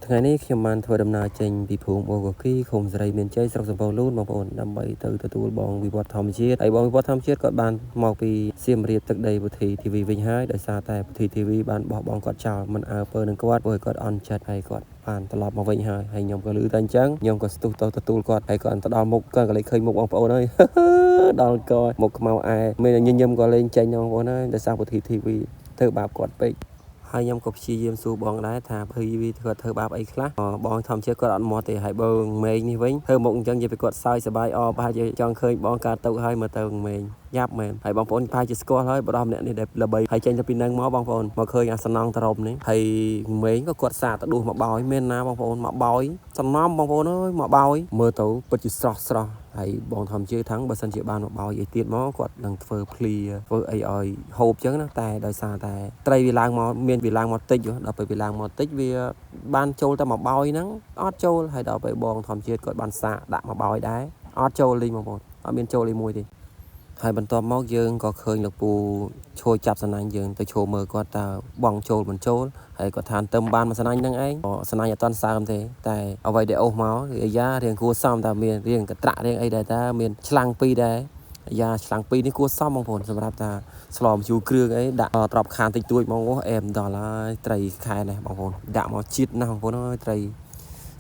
ថ្ងៃនេះខ្ញុំបានធ្វើដំណើរចេញពីភូមិអូកគីឃុំសេរីមានជ័យស្រុកសំពៅលូនបងប្អូនដើម្បីទៅទទួលបងវិវត្តធម្មជាតិហើយបងវិវត្តធម្មជាតិគាត់បានមកពីសៀមរាបទឹកដីពុទ្ធី TV វិញហើយដោយសារតែពុទ្ធី TV បានបោះបង់គាត់ចោលមិនអើពើនឹងគាត់ព្រោះគាត់អន់ចិត្តហើយគាត់បានត្រឡប់មកវិញហើយខ្ញុំក៏ឮតែអញ្ចឹងខ្ញុំក៏ស្ទុះទៅទទួលគាត់ហើយគាត់ទៅដល់មុខគាត់ក៏លេចឃើញមុខបងប្អូនហើយដល់កមុខខ្មៅអែមានញញឹមក៏លេងចេញបងប្អូនហើយដោយសារពុទ្ធី TV ធ្វើបាបគាត់ពេកហើយខ្ញុំក៏ព្យាយាមសួរបងដែរថាភីវីគាត់ធ្វើបាបអីខ្លះបងធម្មជាតិគាត់អត់មកទេហើយបើមេងនេះវិញធ្វើមុខអញ្ចឹងនិយាយពីគាត់សើចសប្បាយប្រហែលជាចង់ឃើញបងកើតទៅហើយមើលទៅមេងយ៉ាប់មែនហើយបងប្អូនប្រហែលជាស្គាល់ហើយបដម្នាក់នេះដែលល្បីហើយចេញទៅពីនឹងមកបងប្អូនមកឃើញអាសំណងតរំនេះហើយមេងក៏គាត់សាកទៅដួសមកបោយមែនណាបងប្អូនមកបោយសំណំបងប្អូនអើយមកបោយមើលទៅពិតជាស្រស់ហើយបងធម្មជាតិថាំងបើសិនជាបានមកបោយអីទៀតមកគាត់នឹងធ្វើភ្លៀធ្វើអីឲ្យហូបអញ្ចឹងណាតែដោយសារតែត្រីវាឡើងមកមានវាឡើងមកតិចដល់ពេលវាឡើងមកតិចវាបានចូលតែមកបោយហ្នឹងអត់ចូលហើយដល់ពេលបងធម្មជាតិគាត់បានសាកដាក់មកបោយដែរអត់ចូលលេងបងប្អូនអត់មានចូលលេងមួយទេហើយបន្ទាប់មកយើងក៏ឃើញលោកពូឈួយចាប់សណាញ់យើងទៅឈោមើលគាត់តើបងចូលមិនចូលហើយគាត់ថាទៅបានមួយសណាញ់ហ្នឹងឯងសណាញ់អត់តាន់សើមទេតែអ្វីដែលអូសមកអាយ៉ារៀងគួរសមតែមានរៀងកត្រាក់រៀងអីដែរតែមានឆ្លាំងពីរដែរអាយ៉ាឆ្លាំងពីរនេះគួរសមបងប្អូនសម្រាប់ថាស្លម្ជូរគ្រឿងអីដាក់ត្រប់ខានតិចតួចមកអូអែមដល់ហើយត្រីខែនេះបងប្អូនដាក់មកជាតិណាស់បងប្អូនអើយត្រ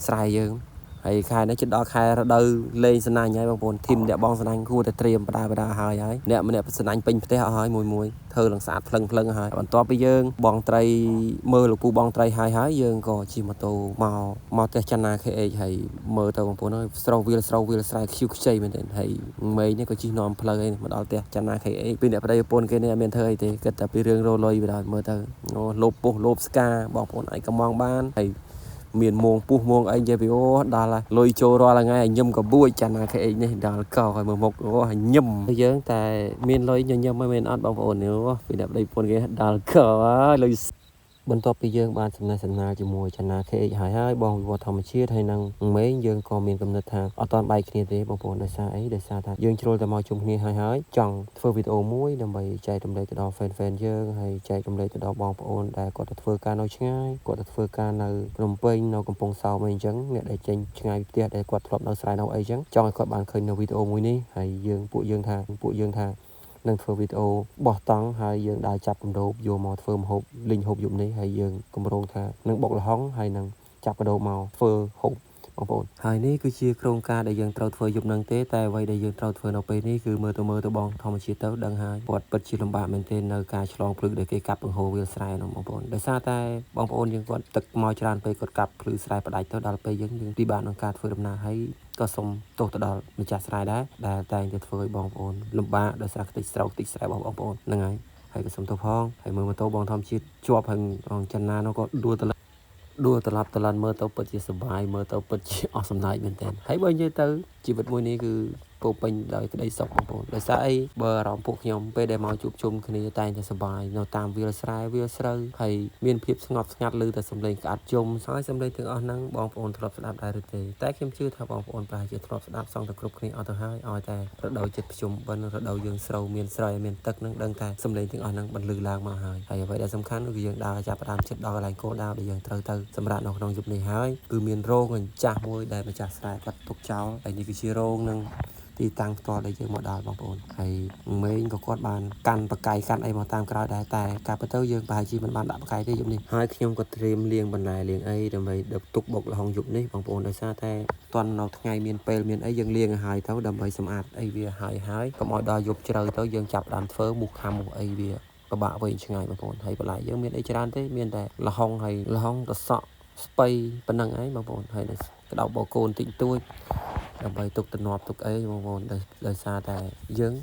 ីស្រែយើងហើយខែនេះជិតដល់ខែរដូវលេងសណាញ់ហើយបងប្អូនធីមអ្នកបងសណាញ់គួរតែត្រៀមបដាហើយអ្នកម្នាក់សណាញ់ពេញផ្ទះអស់ហើយមួយធ្វើឡើងស្អាតភ្លឹងហើយបន្ទាប់ពីយើងបងត្រីមើលលោកពូបងត្រីហើយយើងក៏ជិះម៉ូតូមកផ្ទះច័ន្ទណា KH ហើយមើលទៅបងប្អូនអើយស្រោវាលស្រែខ្ជូខ្ចីមែនទេហើយមេនេះក៏ជិះនាំផ្លូវឯងមកដល់ផ្ទះច័ន្ទណា KH ពីអ្នកប្តីប្រពន្ធគេនេះអត់មានធ្វើអីទេគិតតែពីរឿងរលុយបណ្ដោយមើលទៅលោបពុះលោបស្កាបងប្អូនអាចកំងបានហើយមានមងពុះមងអីនិយាយពីអូដល់ហើយលុយចូលរាល់ថ្ងៃញឹមកបួចច័ន្ទណា KH នេះដល់កោហើយមើលមុខអូញឹមយើងតែមានលុយញញឹមមិនមែនអត់បងប្អូននេះពីអ្នកប្តីប្រពន្ធគេដល់កោហើយលុយបន្ទាប់ពីយើងបានសំណេះសំណាលជាមួយច័ន្ទណា KH ហើយបងវិវត្តធម្មជាតិហើយនឹងមេងយើងក៏មានកំណត់ថាអត់តាន់បែកគ្នាទេបងប្អូនដោយសារអីដោយសារថាយើងជ្រុលតែមកជុំគ្នាហើយចង់ធ្វើវីដេអូមួយដើម្បីចែករំលែកទៅដល់ fan យើងហើយចែករំលែកទៅដល់បងប្អូនដែលគាត់ទៅធ្វើការនៅឆ្ងាយគាត់ទៅធ្វើការនៅភ្នំពេញនៅកំពង់សោមអីអញ្ចឹងអ្នកដែលចេញឆ្ងាយពីផ្ទះដែលគាត់ធ្លាប់នៅស្រែនៅអីអញ្ចឹងចង់ឲ្យគាត់បានឃើញនៅវីដេអូមួយនេះហើយពួកយើងថានឹងធ្វើវីដេអូបោះតង់ហើយយើងដើរចាប់កម្ដៅយកមកធ្វើម្ហូបលីងហូបយប់នេះហើយយើងកម្រងថានឹងបុកល្ហុងហើយនឹងចាប់កម្ដៅមកធ្វើហូបបងប្អូនហើយនេះគឺជាโครงការដែលយើងត្រូវធ្វើយប់នឹងទេតែអ្វីដែលយើងត្រូវធ្វើនៅពេលនេះគឺមើលទៅបងធម្មជាតិទៅដឹងហើយគាត់ពិតជាលំបាកមែនទែននៅការឆ្លងភ្លឹកដែលគេកាប់បង្ហូរវាលស្រែនោះបងប្អូនដោយសារតែបងប្អូនយើងគាត់ទឹកមកច្រើនពេកគាត់កាប់ភ្លឺស្រែផ្ដាច់ទៅដល់ពេលយើងពិបាកក្នុងការធ្វើដំណើរហើយក៏សូមទោសទៅដល់ម្ចាស់ស្រែដែរដែលតែងតែធ្វើឲ្យបងប្អូនលំបាកដោយសារខ្ទេចស្រែបងប្អូនហ្នឹងហើយក៏សូមទោសផងហើយមើលម៉ូតូបងធម្មជាតិជាប់ហើយច័ន្ទណានោះក៏ដួលត្រឡប់មើលទៅពិតជាសុបាយមើលទៅពិតជាអស់សំណើចមែនទែនហើយបើនិយាយទៅជីវិតមួយនេះគឺពោពេញដោយក្តីសុខបងប្អូនដោយសារអីបើអារម្មណ៍ពួកខ្ញុំពេលដែលមកជួបជុំគ្នាតែងតែសុបាយនៅតាមវាលស្រែវាលស្រូវហើយមានភាពស្ងប់ស្ងាត់ឮតែសំឡេងក្អាត់ជុំហើយសំឡេងទាំងអស់ហ្នឹងបងប្អូនធ្លាប់ស្ដាប់ដែរឬទេតែខ្ញុំជឿថាបងប្អូនប្រហែលជាធ្លាប់ស្ដាប់សងតែគ្រប់គ្នាអត់ទៅហើយឲ្យតែរដូវចិត្តភ្ជុំបិណ្ឌរដូវយើងស្រូវមានស្រែមានទឹកហ្នឹងដឹងតែសំឡេងទាំងអស់ហ្នឹងបន្លឺឡើងមកហើយអ្វីដែលសំខាន់គឺយើងដើរចាប់ផ្ដើមចិត្តដល់កន្លែងគោលដៅដែលយើងត្រូវទៅសម្រាប់នៅក្នុងយប់នេះហើយគឺមានរោងចាស់មួយដែលម្ចាស់ស្រែគាត់ទុកចោលហើយនេះគឺជារោងនឹងទីតាំងផ្ទាល់ដែលយើងមកដល់បងប្អូនហើយមេងក៏គាត់បានកាន់បកាយកាន់អីមកតាមក្រោយដែរតែការពិតទៅយើងប្រហែលជាមិនបានដាក់បកាយទេយប់នេះហើយខ្ញុំក៏ត្រៀមលាងបន្លែលាងអីដើម្បីដឹកទុកបុកល្ហុងយប់នេះបងប្អូនដោយសារតែតន់នៅថ្ងៃមានពេលមានអីយើងលាងឲ្យហើយទៅដើម្បីសម្អាតអីវាហើយកុំឲ្យដល់យប់ជ្រៅទៅយើងចាប់ដើមធ្វើមុខខាំមុខអីវាពិបាកវែងឆ្ងាយបងប្អូនហើយបន្លែយើងមានអីច្រើនទេមានតែល្ហុងហើយល្ហុងតសក់ស្ពៃប៉ុណ្ណឹងឯងបងប្អូនហើយក្តោបបកូនតិចតួចដើម្បីទុកទំនាប់ទុកអីបងប្អូនដោយសារតែយើ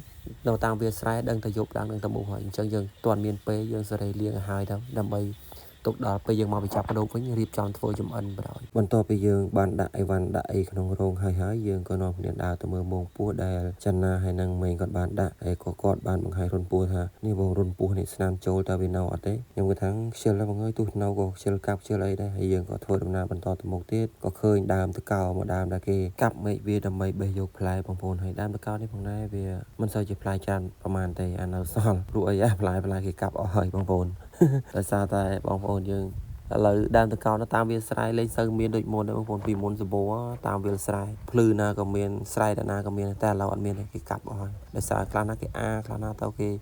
ងនៅតាមវាលស្រែដឹងតែយប់ឡើងនឹងតែមូសហើយអញ្ចឹងយើងទាន់មានពេលយើងសេរីលាងឲ្យហើយទៅដើម្បីទុកដល់ពេលយើងមកបញ្ចប់បដូរវិញរៀបចំធ្វើចំអិនបណ្ដោយបន្ទាប់ពីយើងបានដាក់អីវ៉ាន់ដាក់អីក្នុងរោងហើយយើងក៏នាំគ្នាដើរទៅមើលមងពោះដែលច័ន្ទណាហើយនឹងមេងគាត់បានដាក់ហើយក៏គាត់បានបង្ហាញរុនពោះថានេះបងរុនពោះនេះស្នាមចូលតើវានៅអត់ទេខ្ញុំគាត់ថាខ្ជិលហើយបងអើយទោះនៅក៏ខ្ជិលកាប់ខ្ជិលអីដែរហើយយើងក៏ធ្វើដំណើរបន្តទៅមុខទៀតក៏ឃើញដើមតកោមួយដើមដែលគេកាប់មែកវាដើម្បីបេះយកផ្លែបងប្អូនហើយដើមតកោនេះផងដែរវាមិនសូវជាផ្លែច្រើនប្រហែលទេអានៅសល់ព្រោះអីផ្លែគេកាប់អស់ហើយបងប្អូនដោយសារតែបងប្អូនយើង lời đam từ cao nó tam viên sài lên sơn miền đội môn đấy bông bồn vì môn số bố tam viên sài phư na có miền sài đã na có miền ta là ăn miền cái cặp rồi để xài clan cái a clan tao cái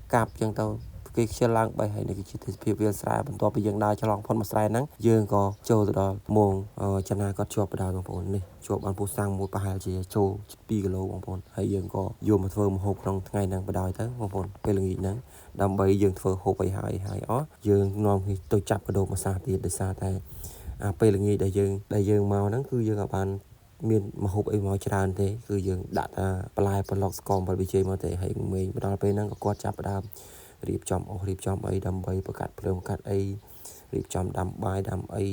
cặp chân tao cái xe lang bay hay này cái chỉ thị viên sài bênตัวไปยังได้ฉลองพนมาสายนั้นยังก็โจตลอดมงชนะก็จวบไปได้บางคนนี่จวบอันผู้สร้างมูลประหารจีโจปีกิโลบางคนให้ยังก็โยมมาเฟิร์มหกตรงไงนั่งไปได้ทั้งบางคนเป็นเรื่องอีกนั้นดำใบยังเฟิร์มหกไปหายอ๋อยังนอนตัวจับกระโดดมาซาตีได้ซาแต่เป็นเรื่องอีกได้ยังมานั้นคือยังกับอันមានមហូបអីមកច្រើនទេគឺយើងដាក់ថាបន្លែប្លុកស្គមបាត់វិជ័យមកទេហើយមេងដល់ពេលហ្នឹងក៏គាត់ចាប់ផ្ដើមរៀបចំអស់រៀបចំអីដើម្បីបង្កាត់ភ្លើងបង្កាត់អីរៀបចំដាំបាយដាំអី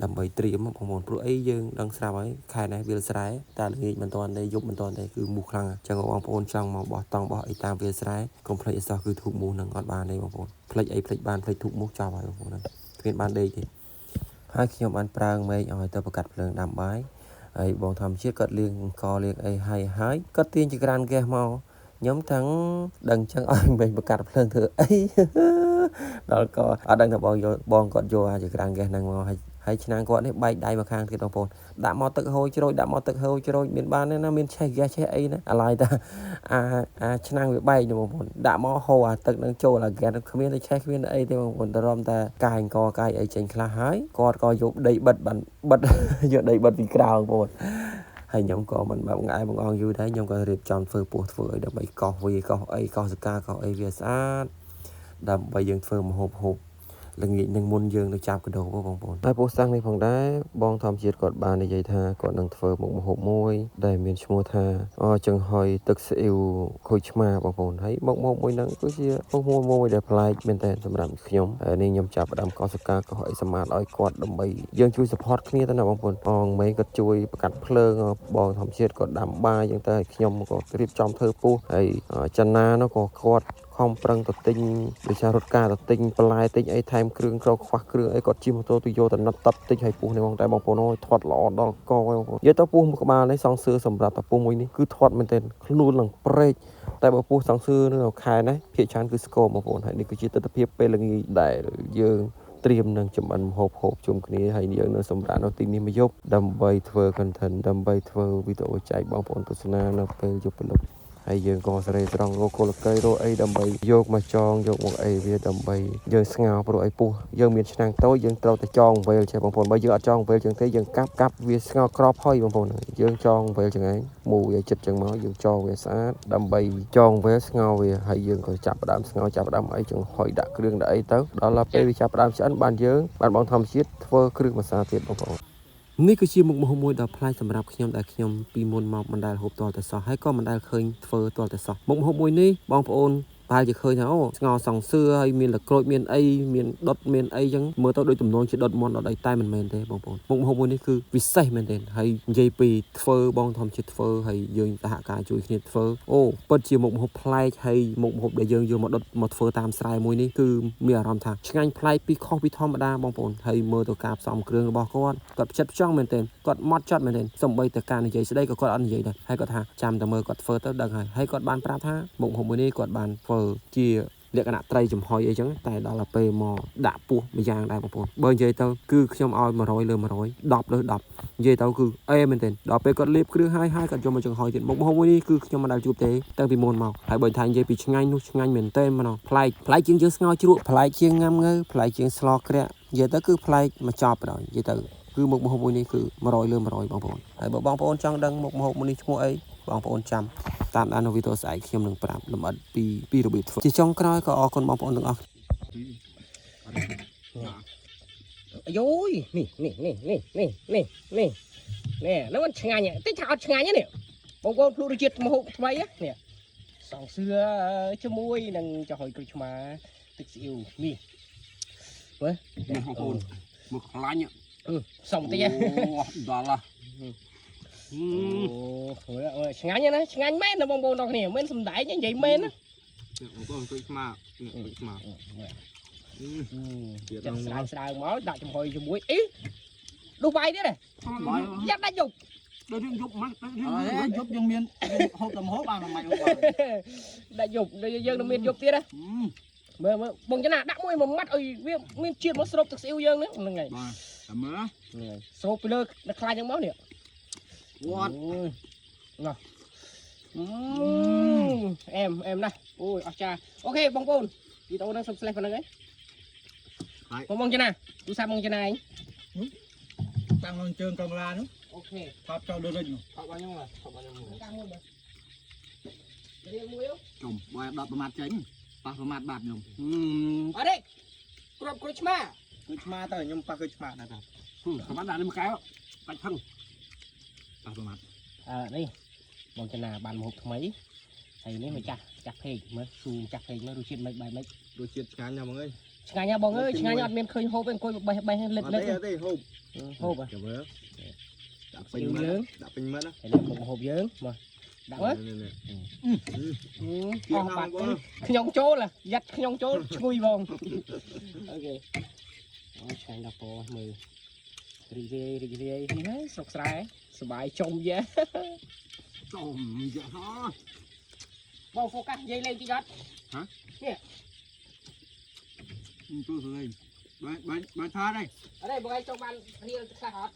ដើម្បីត្រៀមបងប្អូនព្រោះអីយើងដឹងស្រាប់ហើយខែនេះវាលស្រែតែល្ងាចមិនទាន់ទេយប់មិនទាន់ទេគឺមូសខ្លាំងអញ្ចឹងបងប្អូនចង់មកបោះតង់បោះអីតាមវាលស្រែកុំភ្លេចអីសោះគឺធូបមូសនឹងអត់បានទេបងប្អូនភ្លេចអីភ្លេចបានភ្លេចធូបមូសចោលហើយបងប្អូនហ្នឹងគ្មានបានដេកទេហើយខ្ញុំបានប្រើងមេឃឲ្យទៅបង្កាត់ភ្លើងដាំបាយហើយបងធម្មជាតិគាត់លៀងអង្គលៀងអីហើយគាត់ទាញចក្រានហ្គាសមកខ្ញុំទាំងដឹងចឹងឲ្យមិនបង្កាត់ភ្លើងធ្វើអីដល់ក៏អត់ដឹងថាបងគាត់យកអាចក្រានហ្គាសហ្នឹងមកហើយឆ្នាំងគាត់នេះបែកដៃមកខាងទៀតបងប្អូនដាក់មកទឹកហូរជ្រោយដាក់មកទឹកហូរជ្រោយមានបានទេណាមានឆេះហ្គាសឆេះអីណាអាឡ័យតាអាឆ្នាំងវាបែកណាបងប្អូនដាក់មកហូរអាទឹកនឹងចូលអាហ្គាសគ្មានតែឆេះគ្មានអីទេបងប្អូនតែរំតែកាយអង្គកាយអីចេញខ្លះហើយគាត់ក៏យកដីបិទយកដីបិទពីក្រៅបងប្អូនហើយខ្ញុំក៏មិនបើងឯបងអង្គយូរដែរខ្ញុំក៏រៀបចំធ្វើពោះធ្វើអីដើម្បីកោសវាកោសអីកោសសកាកោសអីវាស្អាតដើម្បីយើងធ្វើម្ហូបល្ងាចនឹងមុនយើងទៅចាប់កដោបងប្អូនហើយពោះសាំងនេះផងដែរបងធម្មជាតិគាត់បាននិយាយថាគាត់នឹងធ្វើមុខម្ហូបមួយដែលមានឈ្មោះថាចង្ហុយទឹកស៊ីអ៊ីវខូចឆ្មាបងប្អូនហើយមុខម្ហូបមួយហ្នឹងគឺជាមុខម្ហូបមួយដែលប្លែកមែនតើសម្រាប់ខ្ញុំហើយនេះខ្ញុំចាប់ផ្ដើមកោសសកាកោសអីសម្អាតឲ្យគាត់ដើម្បីយើងជួយ support គ្នាទៅណាបងប្អូនបងមេគាត់ជួយបង្កាត់ភ្លើងបងធម្មជាតិគាត់ដាំបាយអញ្ចឹងទៅឲ្យខ្ញុំក៏រៀបចំធ្វើពោះហើយចណានោះក៏គាត់ខំប្រឹងទៅទិញវិជារត់ការទៅទិញបន្លែទិញអីថែមគ្រឿងក្រខ្វះគ្រឿងអីគាត់ជិះម៉ូតូទៅយកទៅណាត់តាត់ទិញឲ្យពោះនេះបងតែបងប្អូនអើយធាត់ល្អដល់កបងប្អូននិយាយទៅពោះមួយក្បាលនេះសង្សឿសម្រាប់តែពោះមួយនេះគឺធាត់មែនទែនខ្លួននឹងព្រែកតែបើពោះសង្សឿនៅខែនេះភាគច្រើនគឺស្គមបងប្អូនហើយនេះគឺជាទស្សនវិជ្ជាពេលល្ងាចដែលយើងត្រៀមនឹងចម្អិនម្ហូបជុំគ្នាហើយយើងនៅសម្រាប់នៅទីនេះមួយយប់ដើម្បីធ្វើ content ដើម្បីធ្វើវីដេអូចែកបងប្អូនទស្សនានៅពេលយប់ព្រលឹមហើយយើងក៏សេរីត្រង់រកគោលកៃរកអីដើម្បីយកមកចងយកមកអីវាដើម្បីយើងស្ងោរព្រោះអីពោះយើងមានឆ្នាំងតូចយើងត្រូវតែចងវែលចេះបងប្អូនបើយើងអត់ចងវែលចឹងទេយើងកាប់វាស្ងោរក្របហុយបងប្អូនយើងចងវែលចឹងឯងមូវាចិត្តចឹងមកយើងចងវាស្អាតដើម្បីចងវែលស្ងោរវាហើយយើងក៏ចាប់ផ្ដើមស្ងោរចាប់ផ្ដើមអីចឹងហុយដាក់គ្រឿងដាក់អីទៅដល់ពេលវាចាប់ផ្ដើមឆ្អិនបានយើងបានបងធម្មជាតិធ្វើគ្រឿងម្សៅទៀតបងប្អូននេះគឺជាមុខម្ហូបមួយដ៏ប្លែកសម្រាប់ខ្ញុំដែលខ្ញុំពីមុនមកមិនដែលហូបទាល់តែសោះហើយក៏មិនដែលឃើញធ្វើទាល់តែសោះមុខម្ហូបមួយនេះបងប្អូនតែជាឃើញថាអូស្ងោរសង្សឿហើយមានលក្រូចមានអីមានដុតមានអីចឹងមើលទៅដូចទំនងជាដុតមន់ដុតអីតែមិនមែនទេបងប្អូនមុខម្ហូបមួយនេះគឺពិសេសមែនទេហើយនិយាយពីធ្វើបងធម្មជាតិធ្វើហើយយើងសហការជួយគ្នាធ្វើអូពិតជាមុខម្ហូបប្លែកហើយមុខម្ហូបដែលយើងយកមកដុតមកធ្វើតាមស្រែមួយនេះគឺមានអារម្មណ៍ថាឆ្ងាញ់ប្លែកពីខុសពីធម្មតាបងប្អូនហើយមើលទៅការផ្សំគ្រឿងរបស់គាត់ផ្ចិតផ្ចង់មែនទេគាត់ម៉ត់ចត់មែនទេសំបីតែការនិយាយស្ដីក៏គាត់អត់និយាយដែរហើយគាត់ថាចាំតែមើលគាត់ធ្វើទៅដឹងហើយគាត់បានប្រាប់ថាមុខម្ហូបមួយនេះគាត់បានធ្វើជាលក្ខណៈត្រីចំហុយអីចឹងតែដល់ពេលមកដាក់ពោះមួយយ៉ាងដែរបងប្អូនបើនិយាយទៅគឺខ្ញុំឲ្យ100លើ100 10លើ10និយាយទៅគឺអេមែនទេដល់ពេលគាត់លាបគ្រឿងហើយគាត់យកមកចំហុយទៀតមុខម្ហូបមួយនេះគឺខ្ញុំមិនដែលជួបទេតាំងពីមុនមកហើយបើថានិយាយពីឆ្ងាញ់នោះឆ្ងាញ់មែនទេម្ដងប្លែកជាងយើងស្ងោរជ្រក់ប្លែកជាងង៉ាំងើប្លែកជាងស្លក្រាក់និយាយទៅគឺប្លែកមកចប់ដល់និយាយទៅគឺមុខម្ហូបមួយនេះគឺ100លើ100បងប្អូនហើយបើបងប្អូនចង់ដឹងមុខម្ហូបមួយនេះឈ្មោះអីបងប្អូនចាំតាមដាននៅវីដេអូស្អែកខ្ញុំនឹងប្រាប់លម្អិតពីរបៀបធ្វើជាចុងក្រោយក៏អរគុណបងប្អូនទាំងអស់អាយយនេះហ្នឹងมันឆ្ងាញ់តិចថាអត់ឆ្ងាញ់ទេនេះបងប្អូនភ្លុករសជាតិម្ហូបថ្មីនេះសង្សឿជាមួយនឹងចំហុយក្រូចឆ្មាទឹកស៊ីអ៊ីវនេះមើលបងប្អូនមកខ្លាញ់សំតិចដល់អូឆ្ងាញ់ណាឆ្ងាញ់មែនណាបងប្អូនទាំងគ្នាមិនសំដែងនិយាយមែនណាបងប្អូនក្រូចឆ្មាចិត្តស្រាវមកដាក់ចំហុយជាមួយអីដុសបាយទៀតហ៎យ៉ាប់ដាច់យប់ដល់យើងយប់មិនយប់យើងមានហូបតែហូបបានមិនបាច់ហូបបានដាច់យប់យើងនឹងមានយប់ទៀតណា មើលបងចំណាដាក់មួយមួយម៉ាត់អុយវាមានជាតិមកស្រូបទឹកស្អ៊ីវយើងហ្នឹងហើយបាទតែមើលហ្នឹងស្រូបពីលើនៅខ្លាញ់យ៉ាងមកនេះវត្តណោះអែមណាស់អូយអស្ចារ្យអូខេបងប្អូនវីដេអូហ្នឹងសុំស្លេះប៉ុណ្្នឹងឯងបងចំណាទូរស័ព្ទបងចំណាឯងតាំងក្នុងជើងកាមេរ៉ានោះអូខេថតចូលដូចនោះថតបានខ្ញុំថតបានខ្ញុំតាមមួយមើលរៀងមួយចុំបើ10ប្រមាថចេញប៉ះប្រមាថបាត់ខ្ញុំអរេគ្រាប់ក្រូចឆ្មាគឺឆ្មាទៅខ្ញុំប៉ះគឺឆ្មាដែរប្រមាថដាក់នេះមួយកែវបាច់ផឹងប៉ះប្រមាថនេះបងចំណាបានម្ហូបថ្មីហើយនេះមិនចាស់ពេកមើលស៊ូចាស់ពេកមើលរសជាតិមិនបែបម៉េចរសជាតិឆ្ងាញ់ណាស់បងអើយឆ្ងាញ់ណាស់បងអើយឆ្ងាញ់អត់មានឃើញហូបទេអង្គុយបេះលិតទេហូបចាំមើលដាក់ពេញមើលដាក់ពេញមើលហើយនេះមកហូបយើងមកដាក់មើលអស់បាត់ខ្ញុំចូលយ៉ាត់ខ្ញុំចូលឈ្ងុយបងអូខេអូឆ្ងាញ់ដល់ពោមើលរីករាយនេះហើយសុកស្រែសบายចុំយ៉ាចុំយ៉ាហ៎បងហ្វូកាសនិយាយលេងតិចអត់ហ៎នេះចូលទៅលេងបានថាđây ở đây bọn anh cho bạn riêng xa hot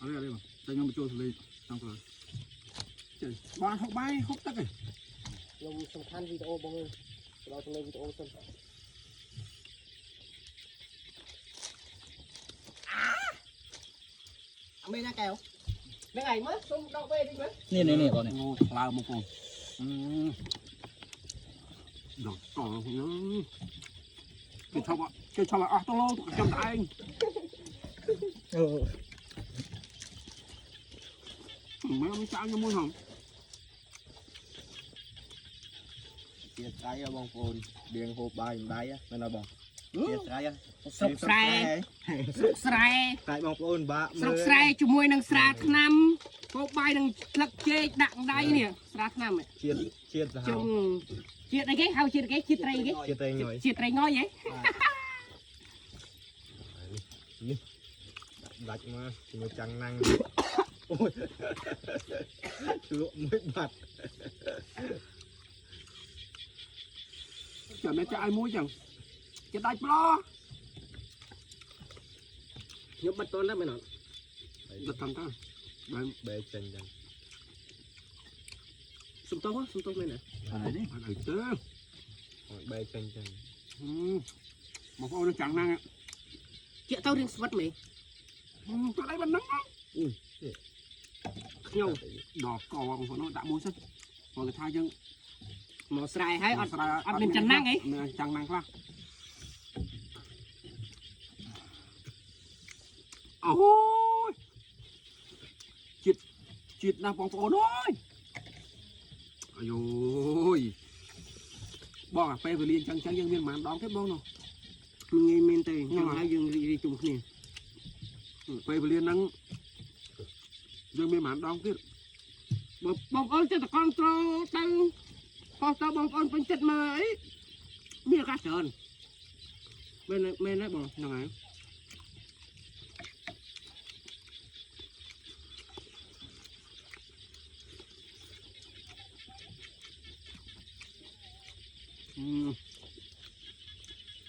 ở đây mà tay nhauចូលទៅលេងxong rồiបានហូបបាយហូបទឹកឯងខ្ញុំសំខាន់វីដេអូបងដល់ទៅលេងវីដេអូសិនអមេណាកែវនឹងឯងមើលសុំដកវេតិចមើលនេះបងអូខ្លោមកបងដកតគេឈប់អស់ទៅលោចាំតែឯងមើលមិនចាញ់ជាមួយហងជាស្រ័យបងប្អូនដៀងហូបបាយម្ដាយមែនអត់បងជាស្រ័យស្រុកស្រែតែបងប្អូនបាក់មើលស្រុកស្រែជាមួយនឹងស្រាថ្នាំហូបបាយនឹងស្លឹកចេកដាក់ដៃនេះស្រាថ្នាំជាតិសាហាវជាតិអីគេហៅជាតិគេជាតិត្រីគេជាតិត្រីងុយជាតិត្រីងុយហ៎នេះដាច់មកជាមួយចាំងណាំងអូយលក់មួយបាត់ចាំតែចាយមួយចឹងគេដាច់ប្លោខ្ញុំបិទតនដែរមែនអត់បិទតាមតាបានបែកចេញចឹងសុំតោះមែនទេអត់នេះអត់ឲ្យទៅបែកចេញចឹងបងប្អូនចាំងណាំងជាទៅរៀងស្វិតមែនទៅđây bên nắngខ្ញុំដកកបងប្អូនដាក់មួយសិនមកគេថាយើងមកស្រែហើយអត់មានចំណាំងអីមានចាំងណាំងខ្លះអូយជាតិណាស់បងប្អូនអើយអាយយបងអាពេលវេលាចឹងយើងមានប្រហែលដងទេបងនោះងាយមែនទេខ្ញុំហើយយើងរីកជុំគ្នាពេលវេលាហ្នឹងយើងមានប្រហែលដងទៀតបងប្អូនចិត្តតគ្រប់ត្រូលទៅខុសទៅបងប្អូនពេញចិត្តមើលអីមានឱកាសច្រើនមែនទេបងហ្នឹងហើយ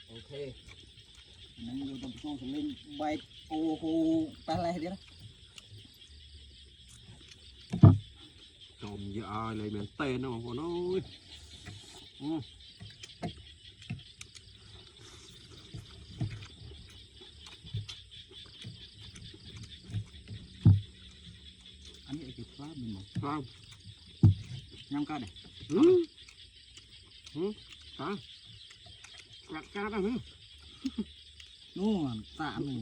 អូខេនឹងយកទៅចូលសម្លេងបែកអូហូប៉ះឡេះទៀតណាចំយើឲ្យលេមែនតេណាបងប្អូនអើយអានេះគេខ្លាប់មិនខ្លាប់ញ៉ាំកាត់ទេតាកាត់ហ្នឹងនោះតានោះ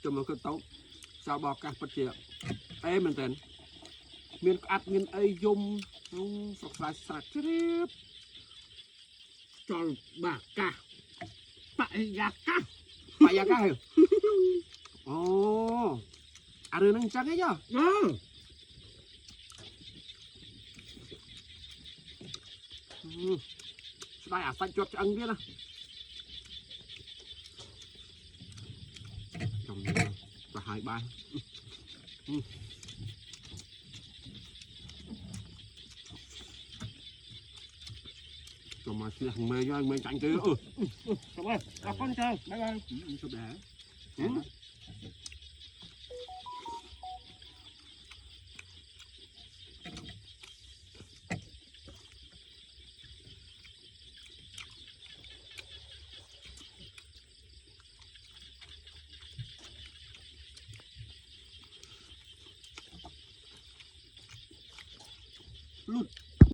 ចាំមកទៅសាបឱកាសពិតជាអេមែនតើមានក្អាត់មានអីយំស្រុកស្រែស្រែជ្រាបចលបាកាបយាកាអូអារឿងហ្នឹងចឹងហីយោ đây à xanh chuột ăn biết nè trong và hai ba mà xin thằng mê cho anh mê cạnh kia cảm ơn con chơi bye bye sụp đá lút